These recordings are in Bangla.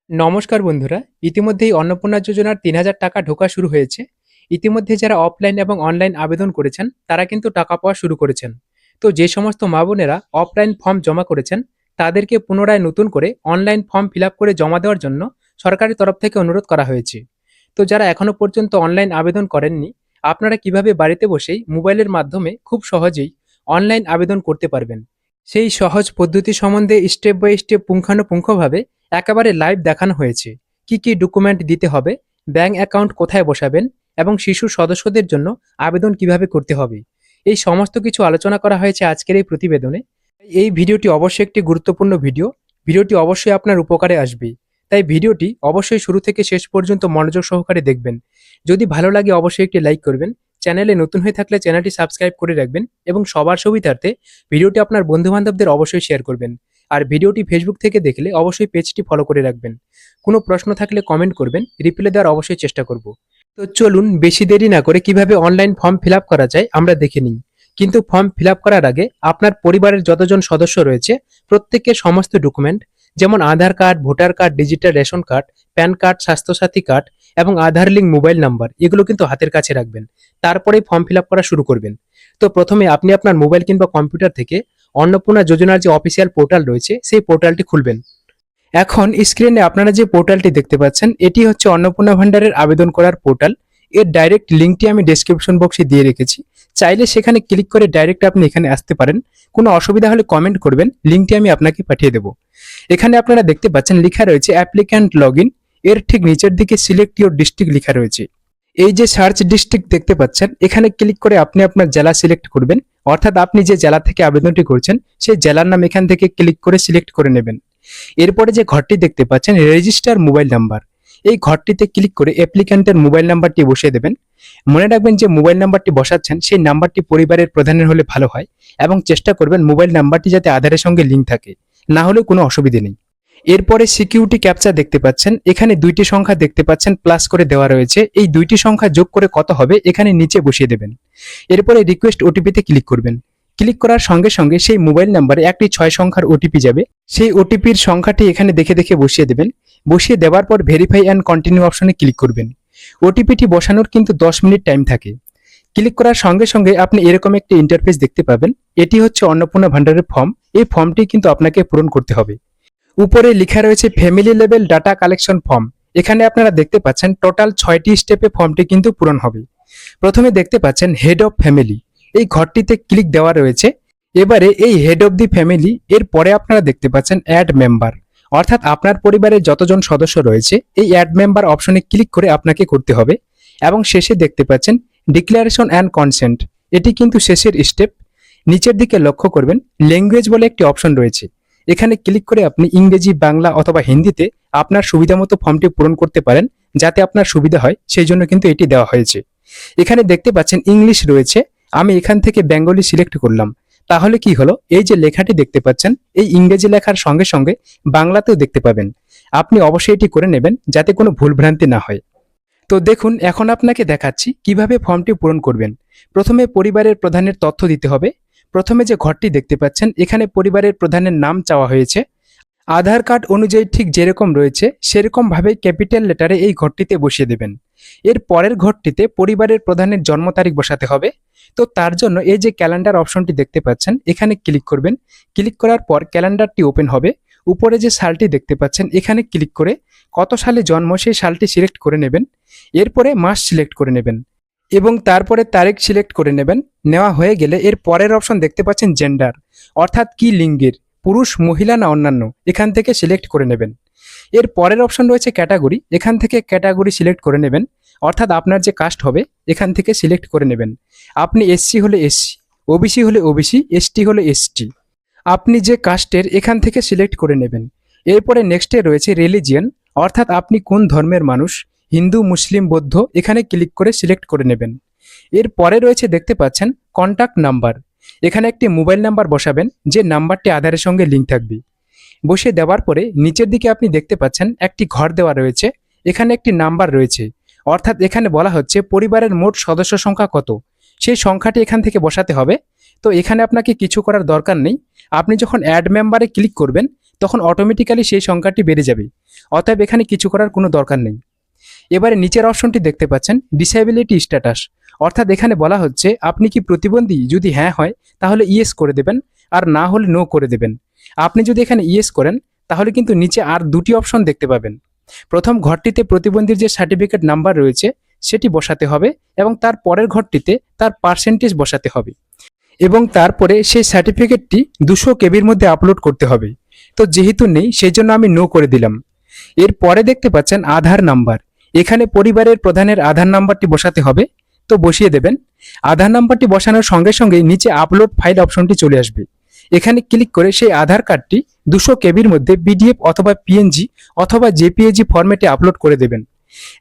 নমস্কার বন্ধুরা, ইতিমধ্যেই অন্নপূর্ণা যোজনার ৩,০০০ টাকা ঢোকা শুরু হয়েছে। ইতিমধ্যে যারা অফলাইন এবং অনলাইন আবেদন করেছেন তারা কিন্তু টাকা পাওয়া শুরু করেছেন। তো যে সমস্ত মা বোনেরা অফলাইন ফর্ম জমা করেছেন তাদেরকে পুনরায় নতুন করে অনলাইন ফর্ম ফিল আপ করে জমা দেওয়ার জন্য সরকারের তরফ থেকে অনুরোধ করা হয়েছে। তো যারা এখনো পর্যন্ত অনলাইন আবেদন করেননি, আপনারা কিভাবে বাড়িতে বসেই মোবাইলের মাধ্যমে খুব সহজেই অনলাইন আবেদন করতে পারবেন সেই সহজ পদ্ধতি সম্বন্ধে স্টেপ বাই স্টেপ পুঙ্খানুপুঙ্খভাবে একেবারে লাইভ দেখানো হয়েছে। কি কি ডকুমেন্ট দিতে হবে, ব্যাংক অ্যাকাউন্ট কোথায় বসাবেন এবং শিশু সদস্যদের জন্য আবেদন কিভাবে করতে হবে, এই সমস্ত কিছু আলোচনা করা হয়েছে আজকের এই প্রতিবেদনে। এই ভিডিওটি অবশ্যই একটি গুরুত্বপূর্ণ ভিডিওটি অবশ্যই আপনার উপকারে আসবে। তাই ভিডিওটি অবশ্যই শুরু থেকে শেষ পর্যন্ত মনোযোগ সহকারে দেখবেন। যদি ভালো লাগে অবশ্যই একটি লাইক করবেন। চ্যানেলে নতুন হয়ে থাকলে চ্যানেলটি সাবস্ক্রাইব করে রাখবেন এবং সবার সুবিধার্থে ভিডিওটি আপনার বন্ধুবান্ধবদের অবশ্যই শেয়ার করবেন। আর ভিডিওটি ফেসবুক থেকে দেখলে অবশ্যই পেজটি ফলো করে রাখবেন। কোনো প্রশ্ন থাকলে কমেন্ট করবেন, রিপ্লাই দেওয়ার অবশ্যই চেষ্টা করব। তো চলুন বেশি দেরি না করে কিভাবে অনলাইন ফর্ম ফিল আপ করা যায় আমরা দেখে নিই। কিন্তু ফর্ম ফিল আপ করার আগে আপনার পরিবারের যতজন সদস্য রয়েছে প্রত্যেকের সমস্ত ডকুমেন্ট, যেমন Aadhaar card, voter card, digital ration card, PAN card, Swasthyasathi card এবং আধার লিঙ্ক মোবাইল নাম্বার, এগুলো কিন্তু হাতের কাছে রাখবেন। তারপরেই ফর্ম ফিল আপ করা শুরু করবেন। তো প্রথমে আপনি আপনার মোবাইল কিংবা কম্পিউটার থেকে অন্নপূর্ণা যোজনার যে অফিসিয়াল পোর্টাল রয়েছে সেই পোর্টালটি খুলবেন। এখন স্ক্রিনে আপনারা যে পোর্টালটি দেখতে পাচ্ছেন এটি হচ্ছে অন্নপূর্ণা ভান্ডারের আবেদন করার পোর্টাল। এর ডাইরেক্ট লিঙ্কটি আমি ডেসক্রিপশন বক্সে দিয়ে রেখেছি। চাইলে সেখানে ক্লিক করে ডাইরেক্ট আপনি এখানে আসতে পারেন। কোনো অসুবিধা হলে কমেন্ট করবেন, লিঙ্কটি আমি আপনাকে পাঠিয়ে দেবো। এখানে আপনারা দেখতে পাচ্ছেন লেখা রয়েছে অ্যাপ্লিক্যান্ট লগ ইন। এর ঠিক নিচের দিকে সিলেক্ট ইউর ডিস্ট্রিক্ট লেখা রয়েছে। এই যে সার্চ ডিস্ট্রিক্ট দেখতে পাচ্ছেন এখানে ক্লিক করে আপনি আপনার জেলা সিলেক্ট করবেন। অর্থাৎ আপনি যে জেলা থেকে আবেদনটি করছেন সেই জেলার নাম এখান থেকে ক্লিক করে সিলেক্ট করে নেবেন। এরপরে যে ঘরটি দেখতে পাচ্ছেন রেজিস্টার মোবাইল নাম্বার, এই ঘরটিতে ক্লিক করে অ্যাপ্লিক্যান্টের মোবাইল নাম্বারটি বসিয়ে দেবেন। মনে রাখবেন যে মোবাইল নাম্বারটি বসাচ্ছেন সেই নাম্বারটি পরিবারের প্রধানের হলে ভালো হয় এবং চেষ্টা করবেন মোবাইল নাম্বারটি যাতে আধারের সঙ্গে লিঙ্ক থাকে, না হলে কোনো অসুবিধে নেই। এরপরে সিকিউরিটি ক্যাপচা দেখতে পাচ্ছেন, এখানে দুইটি সংখ্যা দেখতে পাচ্ছেন প্লাস করে দেওয়া রয়েছে। এই দুইটি সংখ্যা যোগ করে কত হবে এখানে নিচে বসিয়ে দেবেন। এরপরে রিকোয়েস্ট ওটিপিতে ক্লিক করবেন। ক্লিক করার সঙ্গে সঙ্গে সেই মোবাইল নাম্বারে একটি 6 সংখ্যার ওটিপি যাবে। সেই ওটিপির সংখ্যাটি এখানে দেখে দেখে বসিয়ে দেবেন। বসিয়ে দেওয়ার পর ভেরিফাই অ্যান্ড কন্টিনিউ অপশনে ক্লিক করবেন। ওটিপিটি বসানোর কিন্তু 10 মিনিট টাইম থাকে। ক্লিক করার সঙ্গে সঙ্গে আপনি এরকম একটি ইন্টারফেস দেখতে পাবেন। এটি হচ্ছে অন্নপূর্ণা ভান্ডারের ফর্ম। এই ফর্মটি কিন্তু আপনাকে পূরণ করতে হবে। উপরে লেখা রয়েছে family level data collection form. এখানে আপনারা দেখতে পাচ্ছেন টোটাল 6টি স্টেপে ফর্মটি কিন্তু পূরণ হবে। প্রথমে দেখতে পাচ্ছেন হেড অফ ফ্যামিলি, এই ঘরটিতে ক্লিক দেওয়া রয়েছে। এবারে এই হেড অফ দি ফ্যামিলি এর পরে আপনারা দেখতে পাচ্ছেন অ্যাড মেম্বার, অর্থাৎ আপনার পরিবারের যতজন সদস্য রয়েছে এই অ্যাড মেম্বার অপশনে ক্লিক করে আপনাকে করতে হবে। এবং শেষে দেখতে পাচ্ছেন ডিক্লারেশন অ্যান্ড কনসেন্ট, এটি কিন্তু শেষের স্টেপ। নিচের দিকে লক্ষ্য করবেন ল্যাঙ্গুয়েজ বলে একটি অপশন রয়েছে। এখানে ক্লিক করে আপনি ইংরেজি, বাংলা অথবা হিন্দিতে আপনার সুবিধা মতো ফর্মটি পূরণ করতে পারেন, যাতে আপনার সুবিধা হয় সেই জন্য কিন্তু এটি দেওয়া হয়েছে। এখানে দেখতে পাচ্ছেন ইংলিশ রয়েছে, আমি এখান থেকে বেঙ্গলি সিলেক্ট করলাম। তাহলে কি হলো, এই যে লেখাটি দেখতে পাচ্ছেন এই ইংরেজি লেখার সঙ্গে সঙ্গে বাংলাতেও দেখতে পাবেন। আপনি অবশ্যই এটি করে নেবেন যাতে কোনো ভুলভ্রান্তি না হয়। তো দেখুন এখন আপনাকে দেখাচ্ছি কিভাবে ফর্মটি পূরণ করবেন। প্রথমে পরিবারের প্রধানের তথ্য দিতে হবে। প্রথমে যে ঘরটি দেখতে পাচ্ছেন এখানে পরিবারের প্রধানের নাম চাওয়া হয়েছে। আধার কার্ড অনুযায়ী ঠিক যেরকম রয়েছে সেরকম ভাবে ক্যাপিটাল লেটারে এই ঘরটিতে বসিয়ে দেবেন। এর পরের ঘরটিতে পরিবারের প্রধানের জন্ম তারিখ বসাতে হবে। তো তার জন্য এই যে ক্যালেন্ডার অপশনটি দেখতে পাচ্ছেন এখানে ক্লিক করবেন। ক্লিক করার পর ক্যালেন্ডারটি ওপেন হবে। উপরে যে সালটি দেখতে পাচ্ছেন এখানে ক্লিক করে কত সালে জন্ম সেই সালটি সিলেক্ট করে নেবেন। এরপরে মাস সিলেক্ট করে নেবেন এবং তারপরে তারিখ সিলেক্ট করে নেবেন। নেওয়া হয়ে গেলে এর পরের অপশন দেখতে পাচ্ছেন জেন্ডার, অর্থাৎ কি লিঙ্গের, পুরুষ, মহিলা না অন্যান্য, এখান থেকে সিলেক্ট করে নেবেন। এর পরের অপশন রয়েছে ক্যাটাগরি, এখান থেকে ক্যাটাগরি সিলেক্ট করে নেবেন, অর্থাৎ আপনার যে কাস্ট হবে এখান থেকে সিলেক্ট করে নেবেন। আপনি এসসি হলে এসসি, ওবিসি হলে ওবিসি, এসটি হলে এসটি, আপনি যে কাস্টের এখান থেকে সিলেক্ট করে নেবেন। এরপরে নেক্সটে রয়েছে রিলিজিয়ন, অর্থাৎ আপনি কোন ধর্মের মানুষ, হিন্দু, মুসলিম, বৌদ্ধ, এখানে ক্লিক করে সিলেক্ট করে নেবেন। এর পরে রয়েছে দেখতে পাচ্ছেন কন্ট্যাক্ট নাম্বার, এখানে একটি মোবাইল নাম্বার বসাবেন যে নাম্বারটি আধারের সঙ্গে লিঙ্ক থাকবে। বসিয়ে দেওয়ার পরে নিচের দিকে আপনি দেখতে পাচ্ছেন একটি ঘর দেওয়া রয়েছে, এখানে একটি নাম্বার রয়েছে, অর্থাৎ এখানে বলা হচ্ছে পরিবারের মোট সদস্য সংখ্যা কত, সেই সংখ্যাটি এখান থেকে বসাতে হবে। তো এখানে আপনাকে কিছু করার দরকার নেই। আপনি যখন অ্যাড মেম্বারে ক্লিক করবেন তখন অটোমেটিক্যালি সেই সংখ্যাটি বেড়ে যাবে। অতএব এখানে কিছু করার কোনো দরকার নেই। এবারে নিচের অপশনটি দেখতে পাচ্ছেন ডিসেবিলিটি স্ট্যাটাস, অর্থাৎ এখানে বলা হচ্ছে আপনি কি প্রতিবন্ধী, যদি হ্যাঁ হয় তাহলে ইয়েস করে দেবেন, আর না হলে নো করে দেবেন। আপনি যদি এখানে ইয়েস করেন তাহলে কিন্তু নিচে আর দুটি অপশন দেখতে পাবেন। প্রথম ঘরটিতে প্রতিবন্ধীর যে সার্টিফিকেট নাম্বার রয়েছে সেটি বসাতে হবে, এবং তার পরের ঘরটিতে তার পার্সেন্টেজ বসাতে হবে, এবং তারপরে সেই সার্টিফিকেটটি 200 কেবির মধ্যে আপলোড করতে হবে। তো যেহেতু নেই সেই জন্য আমি নো করে দিলাম। এর পরে দেখতে পাচ্ছেন আধার নাম্বার, এখানে পরিবারের প্রধানের আধার নাম্বারটি বসাতে হবে, তো বসিয়ে দেবেন। আধার নাম্বারটি বসানোর সঙ্গে সঙ্গে নিচে আপলোড ফাইল অপশনটি চলে আসবে। এখানে ক্লিক করে সেই আধার কার্ডটি 200 কেবির মধ্যে পিডিএফ অথবা পিএনজি অথবা জেপিইজি ফরম্যাটে আপলোড করে দেবেন।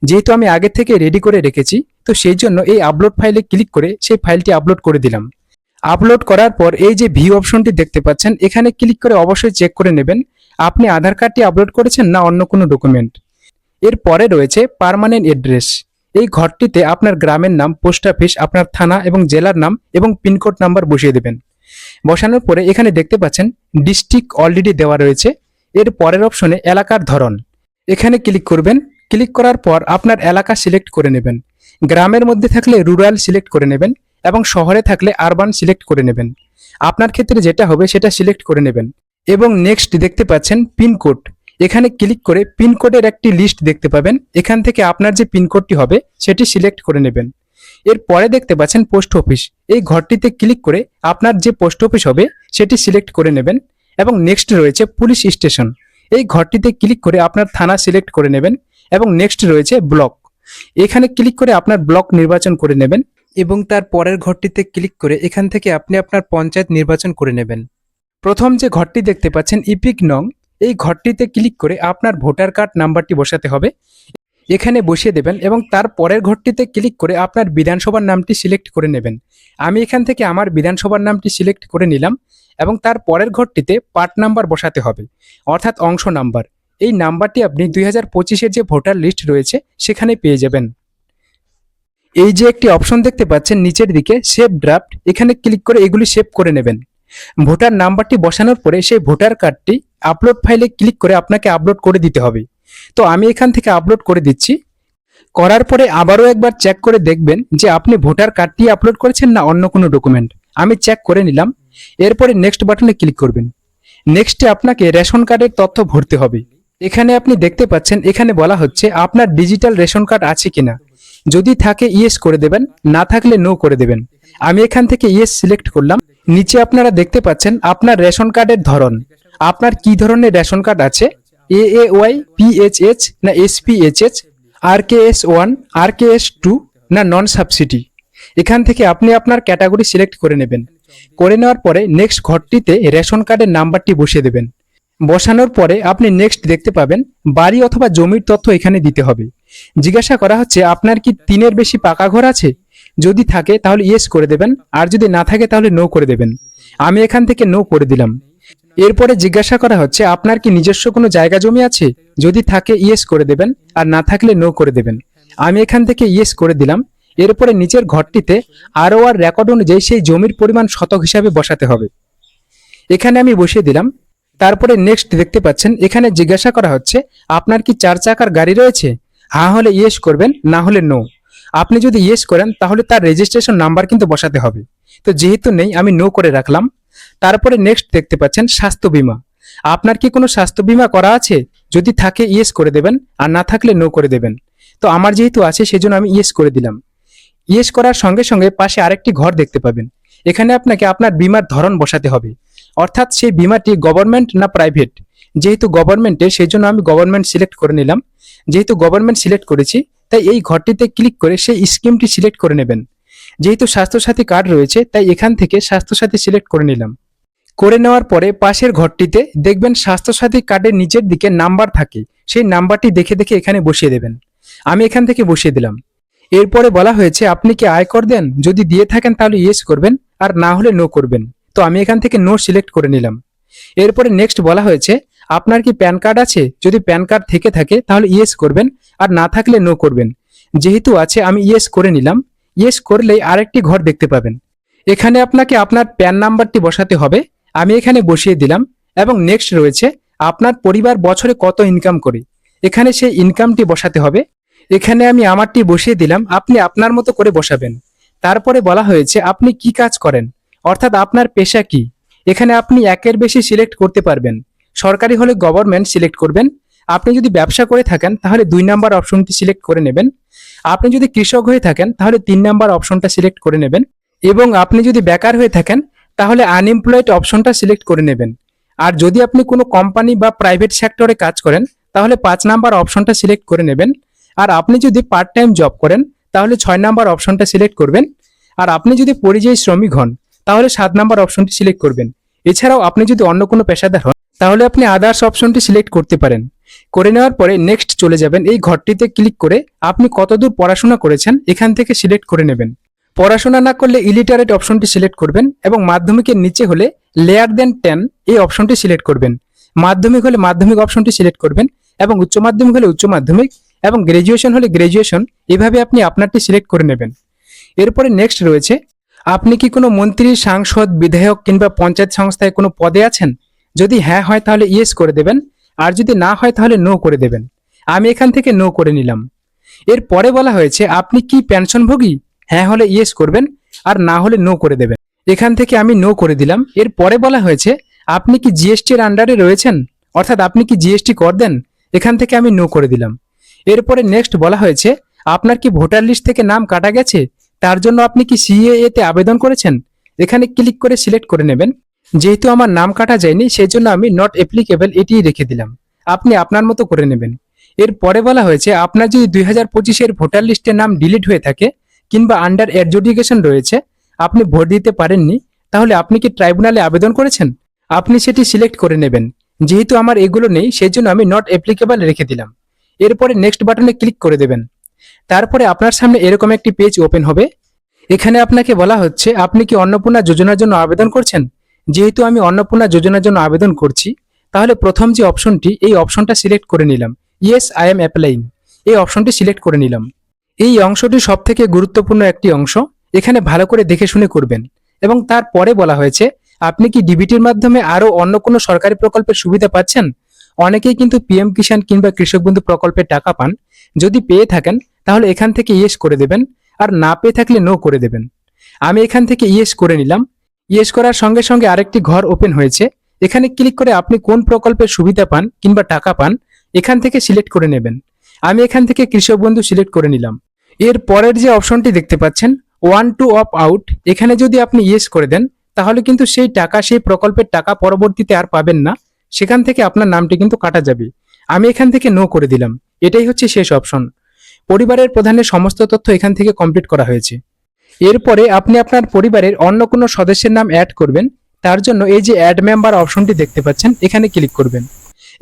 যেহেতু আমি আগে থেকে রেডি করে রেখেছি, তো সেই জন্য এই আপলোড ফাইলে ক্লিক করে সেই ফাইলটি আপলোড করে দিলাম। আপলোড করার পর এই যে ভিউ অপশনটি দেখতে পাচ্ছেন, এখানে ক্লিক করে অবশ্যই চেক করে নেবেন আপনি আধার কার্ডটি আপলোড করেছেন না অন্য কোনো ডকুমেন্ট। এর পরে রয়েছে পার্মানেন্ট অ্যাড্রেস। এই ঘরটিতে আপনার গ্রামের নাম, পোস্ট অফিস, আপনার থানা এবং জেলার নাম এবং পিনকোড নাম্বার বসিয়ে দেবেন। বসানোর পরে এখানে দেখতে পাচ্ছেন ডিস্ট্রিক্ট অলরেডি দেওয়া রয়েছে। এর পরের অপশনে এলাকার ধরন, এখানে ক্লিক করবেন। ক্লিক করার পর আপনার এলাকা সিলেক্ট করে নেবেন। গ্রামের মধ্যে থাকলে রুরাল সিলেক্ট করে নেবেন, এবং শহরে থাকলে আরবান সিলেক্ট করে নেবেন। আপনার ক্ষেত্রে যেটা হবে সেটা সিলেক্ট করে নেবেন। এবং নেক্সট দেখতে পাচ্ছেন পিনকোড, এখানে ক্লিক করে পিনকোডের একটি লিস্ট দেখতে পাবেন। এখান থেকে আপনার যে পিনকোডটি হবে সেটি সিলেক্ট করে নেবেন। এর পরে দেখতে পাচ্ছেন পোস্ট অফিস, এই ঘরটিতে ক্লিক করে আপনার যে পোস্ট অফিস হবে সেটি সিলেক্ট করে নেবেন। এবং নেক্সট রয়েছে পুলিশ স্টেশন, এই ঘরটিতে ক্লিক করে আপনার থানা সিলেক্ট করে নেবেন। এবং নেক্সট রয়েছে ব্লক, এখানে ক্লিক করে আপনার ব্লক নির্বাচন করে নেবেন। এবং তার পরের ঘরটিতে ক্লিক করে এখান থেকে আপনি আপনার পঞ্চায়েত নির্বাচন করে নেবেন। প্রথম যে ঘরটি দেখতে পাচ্ছেন ইপিক নং, এই ঘরটিতে ক্লিক করে আপনার ভোটার কার্ড নাম্বারটি বসাতে হবে, এখানে বসিয়ে দেবেন। এবং তার পরের ঘরটিতে ক্লিক করে আপনার বিধানসভার নামটি সিলেক্ট করে নেবেন। আমি এখান থেকে আমার বিধানসভার নামটি সিলেক্ট করে নিলাম। এবং তার পরের ঘরটিতে পার্ট নাম্বার বসাতে হবে, অর্থাৎ অংশ নাম্বার। এই নাম্বারটি আপনি 2025-এর যে ভোটার লিস্ট রয়েছে সেখানে পেয়ে যাবেন। এই যে একটি অপশন দেখতে পাচ্ছেন নিচের দিকে সেভ ড্রাফট, এখানে ক্লিক করে এগুলি সেভ করে নেবেন। ভোটার নাম্বারটি বসানোর পরে সেই ভোটার কার্ডটি আপলোড ফাইলে ক্লিক করে আপনাকে আপলোড করে দিতে হবে। তো আমি এখান থেকে আপলোড করে দিচ্ছি। করার পরে আবারও একবার চেক করে দেখবেন যে আপনি ভোটার কার্ডটি আপলোড করেছেন না অন্য কোনো ডকুমেন্ট। আমি চেক করে নিলাম। এরপরে নেক্সট বাটনে ক্লিক করবেন। নেক্সটে আপনাকে রেশন কার্ডের তথ্য ভরতে হবে। এখানে আপনি দেখতে পাচ্ছেন এখানে বলা হচ্ছে আপনার ডিজিটাল রেশন কার্ড আছে কিনা, যদি থাকে ইয়েস করে দেবেন, না থাকলে নো করে দেবেন। আমি এখান থেকে ইয়েস সিলেক্ট করলাম। নিচে আপনারা দেখতে পাচ্ছেন আপনার রেশন কার্ডের ধরন, আপনার কি ধরনের রেশন কার্ড আছে, AAY, PHH না SPHH, RKS1, RKS2 না নন সাবসিডি। এখান থেকে আপনি আপনার ক্যাটাগরি সিলেক্ট করে নেবেন। করে নেওয়ার পরে নেক্সট ঘরটিতে রেশন কার্ডের নাম্বারটি বসিয়ে দেবেন। বসানোর পরে আপনি নেক্সট দেখতে পাবেন বাড়ি অথবা জমির তথ্য এখানে দিতে হবে। জিজ্ঞাসা করা হচ্ছে আপনার কি 3-এর বেশি পাকা ঘর আছে, যদি থাকে তাহলে ইয়েস করে দেবেন, আর যদি না থাকে তাহলে নো করে দেবেন। আমি এখান থেকে নো করে দিলাম। এরপরে জিজ্ঞাসা করা হচ্ছে আপনার কি নিজস্ব কোনো জায়গা জমি আছে, যদি থাকে ইয়েস করে দেবেন, আর না থাকলে নো করে দেবেন। আমি এখান থেকে ইয়েস করে দিলাম। এরপরে নিচের ঘরটিতে ROR রেকর্ড অনুযায়ী সেই জমির পরিমাণ শতক হিসাবে বসাতে হবে, এখানে আমি বসিয়ে দিলাম। তারপরে নেক্সট দেখতে পাচ্ছেন এখানে জিজ্ঞাসা করা হচ্ছে আপনার কি 4 চাকার গাড়ি রয়েছে, হ্যাঁ হলে ইয়েস করবেন, না হলে নো। আপনি যদি ইয়েস করেন তাহলে তার রেজিস্ট্রেশন নাম্বার কিন্তু বসাতে হবে। তো যেহেতু নেই আমি নো করে রাখলাম। তারপরে নেক্সট দেখতে পাচ্ছেন স্বাস্থ্য বীমা, আপনার কি কোনো স্বাস্থ্য বীমা করা আছে, যদি থাকে ইয়েস করে দেবেন, আর না থাকলে নো করে দেবেন। তো আমার যেহেতু আছে সেজন্য আমি ইয়েস করে দিলাম। ইয়েস করার সঙ্গে সঙ্গে পাশে আরেকটি ঘর দেখতে পাবেন, এখানে আপনাকে আপনার বীমার ধরন বসাতে হবে, অর্থাৎ সেই বীমাটি গভর্নমেন্ট না প্রাইভেট। যেহেতু গভর্নমেন্টের সেই জন্য আমি গভর্নমেন্ট সিলেক্ট করে নিলাম। যেহেতু গভর্নমেন্ট সিলেক্ট করেছি তাই এই ঘরটিতে ক্লিক করে সেই স্কিমটি সিলেক্ট করে নেবেন। যেহেতু স্বাস্থ্যসাথী কার্ড রয়েছে তাই এখান থেকে স্বাস্থ্যসাথী সিলেক্ট করে নিলাম। করে নেওয়ার পরে পাশের ঘরটিতে দেখবেন স্বাস্থ্যসাথী কার্ডের নিচের দিকে নাম্বার থাকে, সেই নাম্বারটি দেখে দেখে এখানে বসিয়ে দেবেন। আমি এখান থেকে বসিয়ে দিলাম। এরপরে বলা হয়েছে আপনি কি আয়কর দেন, যদি দিয়ে থাকেন তাহলে ইয়েস করবেন, আর না হলে নো করবেন। তো আমি এখান থেকে নো সিলেক্ট করে নিলাম। এরপরে নেক্সট বলা হয়েছে আপনার কি প্যান কার্ড আছে, যদি প্যান কার্ড থেকে থাকে তাহলে ইয়েস করবেন, আর না থাকলে নো করবেন। যেহেতু আছে আমি ইয়েস করে নিলাম। ইয়েস করলেই আরেকটি ঘর দেখতে পাবেন, এখানে আপনাকে আপনার প্যান নাম্বারটি বসাতে হবে। আমি এখানে বসিয়ে দিলাম। এবং নেক্সট রয়েছে আপনার পরিবার বছরে কত ইনকাম করে, এখানে সেই ইনকামটি বসাতে হবে। এখানে আমি আমারটি বসিয়ে দিলাম, আপনি আপনার মতো করে বসাবেন। তারপরে বলা হয়েছে আপনি কি কাজ করেন, অর্থাৎ আপনার পেশা কি। এখানে আপনি একের বেশি সিলেক্ট করতে পারবেন। সরকারি হলে গভর্নমেন্ট সিলেক্ট করবেন। আপনি যদি ব্যবসা করে থাকেন তাহলে 2 নম্বর অপশনটি সিলেক্ট করে নেবেন। আপনি যদি কৃষক হয়ে থাকেন তাহলে 3 নম্বর অপশনটা সিলেক্ট করে নেবেন। এবং আপনি যদি বেকার হয়ে থাকেন তাহলে আনএমপ্লয়েড অপশনটা সিলেক্ট করে নেবেন। আর যদি আপনি কোনো কোম্পানি বা প্রাইভেট সেক্টরে কাজ করেন তাহলে 5 নম্বর অপশনটা সিলেক্ট করে নেবেন। আর আপনি যদি পার্ট টাইম জব করেন তাহলে 6 নম্বর অপশনটা সিলেক্ট করবেন। আর আপনি যদি পরিযায়ী শ্রমিক হন তাহলে 7 নম্বর অপশনটি সিলেক্ট করবেন। এছাড়াও আপনি যদি অন্য কোনো পেশাদার হন তাহলে আপনি আদার্স অপশনটি সিলেক্ট করতে পারেন। করে নেওয়ার পরে নেক্সট চলে যাবেন। এই ঘরটিতে ক্লিক করে আপনি কতদূর পড়াশোনা করেছেন এখান থেকে সিলেক্ট করে নেবেন। পড়াশোনা না করলে ইলিটারেট অপশনটি সিলেক্ট করবেন এবং মাধ্যমিকের নিচে হলে লেয়ার দেন 10 এই অপশনটি সিলেক্ট করবেন। মাধ্যমিক হলে মাধ্যমিক অপশনটি সিলেক্ট করবেন এবং উচ্চ মাধ্যমিক হলে উচ্চ মাধ্যমিক এবং গ্রাজুয়েশন হলে গ্রাজুয়েশন, এভাবে আপনি আপনারটি সিলেক্ট করে নেবেন। এরপরে নেক্সট রয়েছে আপনি কি কোনো মন্ত্রী, সাংসদ, বিধায়ক কিংবা পঞ্চায়েত সংস্থায় কোনো পদে আছেন। যদি হ্যাঁ হয় তাহলে ইয়েস করে দেবেন, আর যদি না হয় তাহলে নো করে দেবেন। আমি এখান থেকে নো করে নিলাম। এর পরে বলা হয়েছে আপনি কি পেনশনভোগী, হ্যাঁ হলে ইয়েস করবেন আর না হলে নো করে দেবেন। এখান থেকে আমি নো করে দিলাম। এর পরে বলা হয়েছে আপনি কি জিএসটি এর আন্ডারে রয়েছেন, অর্থাৎ আপনি কি জিএসটি কর দেন, এখান থেকে আমি নো করে দিলাম। এরপরে নেক্সট বলা হয়েছে আপনার কি ভোটার লিস্ট থেকে নাম কাটা গেছে, তার জন্য আপনি কি সিএএ তে আবেদন করেছেন, এখানে ক্লিক করে সিলেক্ট করে নেবেন। যেহেতু আমার নাম কাটা যায়নি সেই জন্য আমি নট অ্যাপ্লিকেবল এটিই রেখে দিলাম। আপনি আপনার মতো করে নেবেন। এর পরে বলা হয়েছে আপনার যদি 2025-এর ভোটার লিস্টে নাম ডিলিট হয়ে থাকে কিংবা আন্ডার অ্যাডজুডিকেশন রয়েছে, আপনি ভোট দিতে পারেননি, তাহলে আপনি কি ট্রাইব্যুনালে আবেদন করেছেন, আপনি সেটি সিলেক্ট করে নেবেন। যেহেতু আমার এগুলো নেই সেই জন্য আমি নট অ্যাপ্লিকেবল রেখে দিলাম। এরপরে নেক্সট বাটনে ক্লিক করে দেবেন। তারপরে আপনার সামনে এরকম একটি পেজ ওপেন হবে। এখানে আপনাকে বলা হচ্ছে আপনি কি অন্নপূর্ণা যোজনার জন্য আবেদন করছেন। যেহেতু আমি অন্নপূর্ণা যোজনার জন্য আবেদন করছি তাহলে প্রথম যে অপশনটি এই অপশনটা সিলেক্ট করে নিলাম। ইয়েস আই এম অ্যাপ্লাইং এই অপশনটি সিলেক্ট করে নিলাম। এই অংশটি সব থেকে গুরুত্বপূর্ণ একটি অংশ, এখানে ভালো করে দেখে শুনে করবেন। এবং তারপরে বলা হয়েছে আপনি কি ডিবিটির মাধ্যমে আরো অন্য কোনো সরকারি প্রকল্পের সুবিধা পাচ্ছেন। অনেকেই কিন্তু পিএম কিষাণ কিংবা কৃষক বন্ধু প্রকল্পের টাকা পান। যদি পেয়ে থাকেন তাহলে এখান থেকে ইয়েস করে দেবেন, আর না পেয়ে থাকলে নো করে দেবেন। আমি এখান থেকে ইয়েস করে নিলাম। ইয়েস করার সঙ্গে সঙ্গে আরেকটি ঘর ওপেন হয়েছে। এখানে ক্লিক করে আপনি কোন প্রকল্পের সুবিধা পান কিংবা টাকা পান এখান থেকে সিলেক্ট করে নেবেন। আমি এখান থেকে কৃষক বন্ধু সিলেক্ট করে নিলাম। এর পরের যে অপশনটি দেখতে পাচ্ছেন ওয়ান টু অপ আউট, এখানে যদি আপনি ইয়েস করে দেন তাহলে কিন্তু সেই টাকা, সেই প্রকল্পের টাকা পরবর্তীতে আর পাবেন না, সেখান থেকে আপনার নামটি কিন্তু কাটা যাবে। আমি এখান থেকে নো করে দিলাম। এটাই হচ্ছে শেষ অপশন। পরিবারের প্রধানের সমস্ত তথ্য এখান থেকে কমপ্লিট করা হয়েছে। এরপরে আপনি আপনার পরিবারের অন্য কোনো সদস্যের নাম অ্যাড করবেন। তার জন্য এই যে অ্যাড মেম্বার অপশনটি দেখতে পাচ্ছেন এখানে ক্লিক করবেন।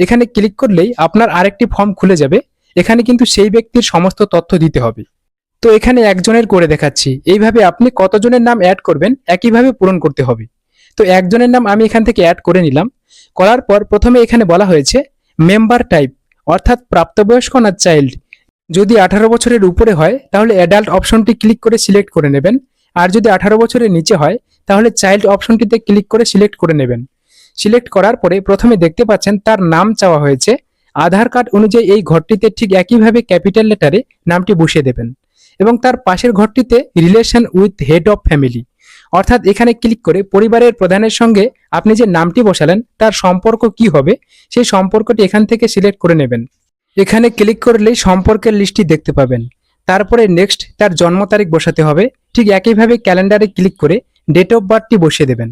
এখানে ক্লিক করলেই আপনার আরেকটি ফর্ম খুলে যাবে। এখানে কিন্তু সেই ব্যক্তির সমস্ত তথ্য দিতে হবে। তো এখানে একজনের করে দেখাচ্ছি। এইভাবে আপনি কতজনের নাম অ্যাড করবেন একইভাবে পূরণ করতে হবে। তো একজনের নাম আমি এখান থেকে অ্যাড করে নিলাম। করার পর প্রথমে এখানে বলা হয়েছে মেম্বার টাইপ, অর্থাৎ প্রাপ্তবয়স্ক না চাইল্ড। যদি 18 বছরের উপরে হয় তাহলে অ্যাডাল্ট অপশনটি ক্লিক করে সিলেক্ট করে নেবেন, আর যদি 18 বছরের নিচে হয় তাহলে চাইল্ড অপশনটিতে ক্লিক করে সিলেক্ট করে নেবেন। সিলেক্ট করার পরে প্রথমে দেখতে পাচ্ছেন তার নাম চাওয়া হয়েছে। আধার কার্ড অনুযায়ী এই ঘরটিতে ঠিক একইভাবে ক্যাপিটাল লেটারে নামটি বসিয়ে দেবেন এবং তার পাশের ঘরটিতে relation with head of family, অর্থাৎ এখানে ক্লিক করে পরিবারের প্রধানের সঙ্গে আপনি যে নামটি বসালেন তার সম্পর্ক কি হবে সেই সম্পর্কটি এখান থেকে সিলেক্ট করে নেবেন। এখানে ক্লিক করলেই সম্পর্কের লিস্টটি দেখতে পাবেন। তারপরে নেক্সট তার জন্ম তারিখ বসাতে হবে। ঠিক একইভাবে ক্যালেন্ডারে ক্লিক করে ডেট অফ বার্থটি বসিয়ে দেবেন।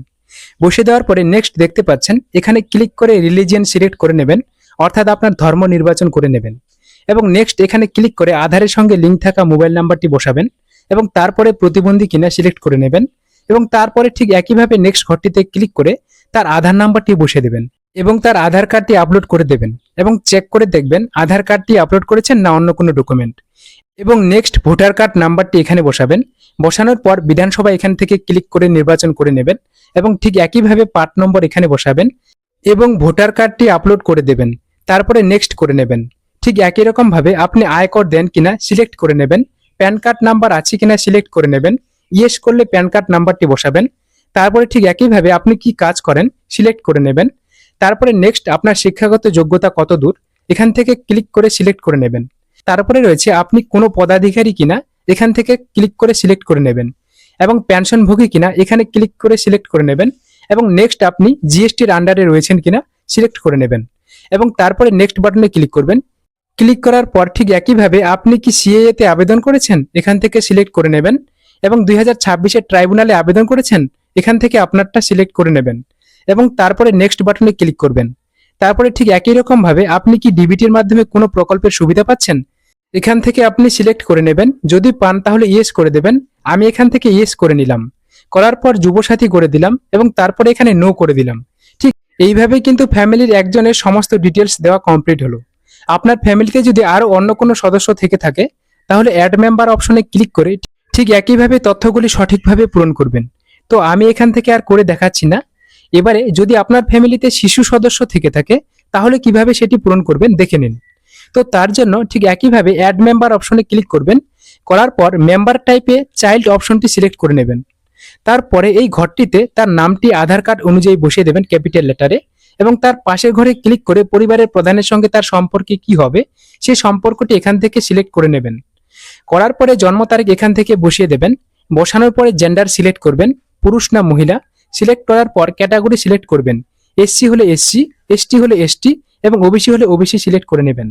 বসিয়ে দেওয়ার পরে নেক্সট দেখতে পাচ্ছেন এখানে ক্লিক করে রিলিজিয়ন সিলেক্ট করে নেবেন, অর্থাৎ আপনার ধর্ম নির্বাচন করে নেবেন। এবং নেক্সট এখানে ক্লিক করে আধারের সঙ্গে লিঙ্ক থাকা মোবাইল নাম্বারটি বসাবেন এবং তারপরে প্রতিবন্ধী কিনা সিলেক্ট করে নেবেন। এবং তারপরে ঠিক একইভাবে নেক্সট ঘরটিতে ক্লিক করে তার আধার নাম্বারটি বসিয়ে দেবেন এবং তার আধার কার্ডটি আপলোড করে দেবেন এবং চেক করে দেখবেন আধার কার্ডটি আপলোড করেছেন না অন্য কোনো ডকুমেন্ট। এবং নেক্সট ভোটার কার্ড নাম্বারটি এখানে বসাবেন। বসানোর পর বিধানসভা এখান থেকে ক্লিক করে নির্বাচন করে নেবেন এবং ঠিক একইভাবে পার্ট নম্বর এখানে বসাবেন এবং ভোটার কার্ডটি আপলোড করে দেবেন। তারপরে নেক্সট করে নেবেন। ঠিক একই রকম ভাবে আপনি আয়কর দেন কিনা সিলেক্ট করে নেবেন। প্যান কার্ড নাম্বার আছে কিনা সিলেক্ট করে নেবেন। ইয়েস করলে প্যান কার্ড নাম্বারটি বসাবেন। তারপরে ঠিক একইভাবে আপনি কি কাজ করেন সিলেক্ট করে নেবেন। তারপরে নেক্সট আপনার শিক্ষাগত যোগ্যতা কত দূর, এখান থেকে ক্লিক করে সিলেক্ট করে নেবেন। তারপরে রয়েছে আপনি কোনো পদাধিকারী কিনা, এখান থেকে ক্লিক করে সিলেক্ট করে নেবেন। এবং পেনশনভোগী কিনা এখানে ক্লিক করে সিলেক্ট করে নেবেন। এবং নেক্সট আপনি জিএসটির আন্ডারে রয়েছেন কিনা সিলেক্ট করে নেবেন। এবং তারপরে নেক্সট বাটনে ক্লিক করবেন। ক্লিক করার পর ঠিক একইভাবে আপনি কি সিএএ তে আবেদন করেছেন, এখান থেকে সিলেক্ট করে নেবেন। এবং 2026-এর ট্রাইব্যুনালে আবেদন করেছেন, এখান থেকে আপনারটা সিলেক্ট করে নেবেন। এবং তারপরে নেক্সট বাটনে ক্লিক করবেন। তারপরে ঠিক একই রকম ভাবে আপনি কি ডিবিটির মাধ্যমে কোনো প্রকল্পের সুবিধা পাচ্ছেন, এখান থেকে আপনি সিলেক্ট করে নেবেন। যদি পান তাহলে ইয়েস করে দেবেন। আমি এখান থেকে ইয়েস করে নিলাম। করার পর যুবসাথী করে দিলাম এবং তারপরে এখানে নো করে দিলাম। ঠিক এইভাবেই কিন্তু ফ্যামিলির একজনের সমস্ত ডিটেলস দেওয়া কমপ্লিট হলো। আপনার ফ্যামিলিতে যদি আরো অন্য কোনো সদস্য থেকে থাকে তাহলে অ্যাড মেম্বার অপশনে ক্লিক করে ঠিক একইভাবে তথ্যগুলি সঠিকভাবে পূরণ করবেন। তো আমি এখান থেকে আর করে দেখাচ্ছি না। এবারে যদি আপনার ফ্যামিলিতে শিশু সদস্য থেকে থাকে তাহলে কিভাবে সেটি পূরণ করবেন দেখে নিন। তো তার জন্য ঠিক একইভাবে অ্যাড মেম্বার অপশনে ক্লিক করবেন। করার পর মেম্বার টাইপে চাইল্ড অপশনটি সিলেক্ট করে নেবেন। তারপরে এই ঘরটিতে তার নামটি আধার কার্ড অনুযায়ী বসিয়ে দেবেন ক্যাপিটাল লেটারে। এবং তার পাশের ঘরে ক্লিক করে পরিবারের প্রধানের সঙ্গে তার সম্পর্কে কি হবে সেই সম্পর্কটি এখান থেকে সিলেক্ট করে নেবেন। করার পরে জন্ম তারিখ এখান থেকে বসিয়ে দেবেন। বসানোর পরে জেন্ডার সিলেক্ট করবেন, পুরুষ না মহিলা। সিলেক্ট করার পর ক্যাটাগরি সিলেক্ট করবেন, এসসি হলে এসসি, এসটি হলে এসটি এবং ওবিসি হলে ওবিসি সিলেক্ট করে নেবেন।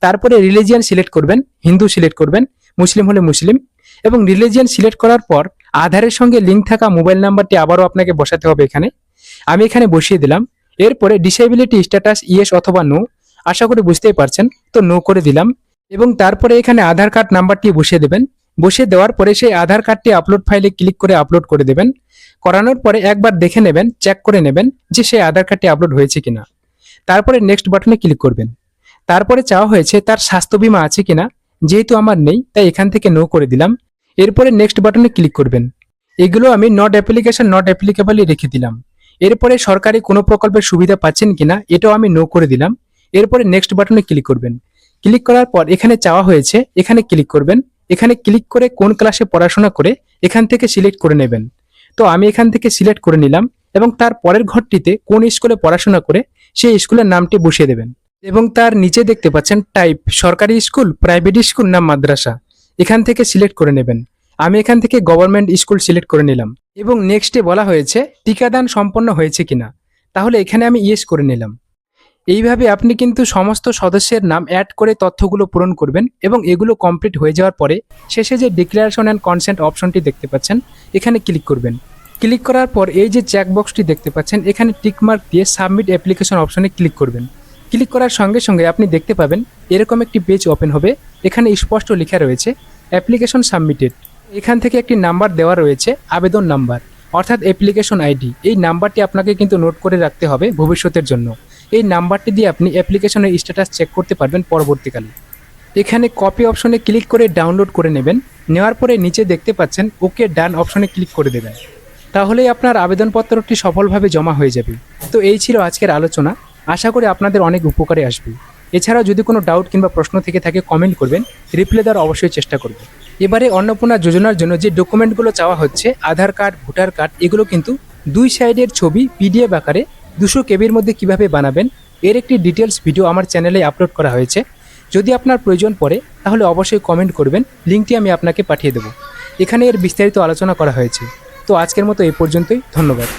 তারপরে রিলিজিয়ান সিলেক্ট করবেন, হিন্দু সিলেক্ট করবেন, মুসলিম হলে মুসলিম। এবং রিলিজিয়ান সিলেক্ট করার পর আধারের সঙ্গে লিঙ্ক থাকা মোবাইল নাম্বারটি আবারও আপনাকে বসাতে হবে এখানে। আমি এখানে বসিয়ে দিলাম। এরপরে ডিসেবিলিটি স্ট্যাটাস ইয়েস অথবা নো, আশা করি বুঝতেই পারছেন, তো নো করে দিলাম। এবং তারপরে এখানে আধার কার্ড নাম্বারটি বসিয়ে দেবেন। বসিয়ে দেওয়ার পরে সেই আধার কার্ডটি আপলোড ফাইলে ক্লিক করে আপলোড করে দেবেন। করানোর পরে একবার দেখে নেবেন, চেক করে নেবেন যে সেই আধার কার্ডটি আপলোড হয়েছে কিনা। তারপরে নেক্সট বাটনে ক্লিক করবেন। তারপরে চাওয়া হয়েছে তার স্বাস্থ্য বীমা আছে কিনা, যেহেতু আমার নেই তাই এখান থেকে নো করে দিলাম। এরপরে নেক্সট বাটনে ক্লিক করবেন। এগুলো আমি নট অ্যাপ্লিকেশন নট অ্যাপ্লিকেবলই রেখে দিলাম। এরপরে সরকারি কোনো প্রকল্পের সুবিধা পাচ্ছেন কিনা এটাও আমি নো করে দিলাম। এরপরে নেক্সট বাটনে ক্লিক করবেন। ক্লিক করার পর এখানে চাওয়া হয়েছে, এখানে ক্লিক করবেন। এখানে ক্লিক করে কোন ক্লাসে পড়াশোনা করে এখান থেকে সিলেক্ট করে নেবেন। তো আমি এখান থেকে সিলেক্ট করে নিলাম এবং তার পরের ঘরটিতে কোন স্কুলে পড়াশোনা করে সেই স্কুলের নামটি বসিয়ে দেবেন। এবং তার নিচে দেখতে পাচ্ছেন টাইপ, সরকারি স্কুল, প্রাইভেট স্কুল না মাদ্রাসা, এখান থেকে সিলেক্ট করে নেবেন। আমি এখান থেকে গভর্নমেন্ট স্কুল সিলেক্ট করে নিলাম। এবং নেক্সটে বলা হয়েছে টিকাদান সম্পন্ন হয়েছে কিনা, তাহলে এখানে আমি ইয়েস করে নিলাম। এইভাবে আপনি কিন্তু সমস্ত সদস্যের নাম অ্যাড করে তথ্যগুলো পূরণ করবেন এবং এগুলো কমপ্লিট হয়ে যাওয়ার পরে শেষে যে ডিক্লারেশন অ্যান্ড কনসেন্ট অপশনটি দেখতে পাচ্ছেন এখানে ক্লিক করবেন। ক্লিক করার পর এই যে চেকবক্সটি দেখতে পাচ্ছেন এখানে টিকমার্ক দিয়ে সাবমিট অ্যাপ্লিকেশন অপশনে ক্লিক করবেন। ক্লিক করার সঙ্গে সঙ্গে আপনি দেখতে পাবেন এরকম একটি পেজ ওপেন হবে। এখানে স্পষ্ট লেখা রয়েছে অ্যাপ্লিকেশন সাবমিটেড। এখান থেকে একটি নাম্বার দেওয়া রয়েছে আবেদন নাম্বার অর্থাৎ অ্যাপ্লিকেশন আইডি। এই নাম্বারটি আপনাকে কিন্তু নোট করে রাখতে হবে ভবিষ্যতের জন্য। এই নাম্বারটি দিয়ে আপনি অ্যাপ্লিকেশনের স্ট্যাটাস চেক করতে পারবেন পরবর্তীকালে। এখানে কপি অপশনে ক্লিক করে ডাউনলোড করে নেবেন। নেওয়ার পরে নিচে দেখতে পাচ্ছেন ওকে ডান অপশনে ক্লিক করে দেবেন। তাহলেই আপনার আবেদনপত্রটি সফলভাবে জমা হয়ে যাবে। তো এই ছিল আজকের আলোচনা। আশা করি আপনাদের অনেক উপকারে আসবে। এছাড়াও যদি কোনো ডাউট কিংবা প্রশ্ন থেকে থাকে কমেন্ট করবেন, রিপ্লাই দেওয়ার অবশ্যই চেষ্টা করব। এবারে অন্নপূর্ণা যোজনার জন্য যে ডকুমেন্টগুলো চাওয়া হচ্ছে আধার কার্ড, ভোটার কার্ড, এগুলো কিন্তু 2 সাইডের ছবি পিডিএফ আকারে 200 কেবির মধ্যে কিভাবে বানাবেন এর একটি ডিটেলস ভিডিও আমার চ্যানেলে আপলোড করা হয়েছে। যদি আপনার প্রয়োজন পড়ে তাহলে অবশ্যই কমেন্ট করবেন, লিঙ্কটি আমি আপনাকে পাঠিয়ে দেবো। এখানে এর বিস্তারিত আলোচনা করা হয়েছে। তো আজকের মতো এই পর্যন্তই, ধন্যবাদ।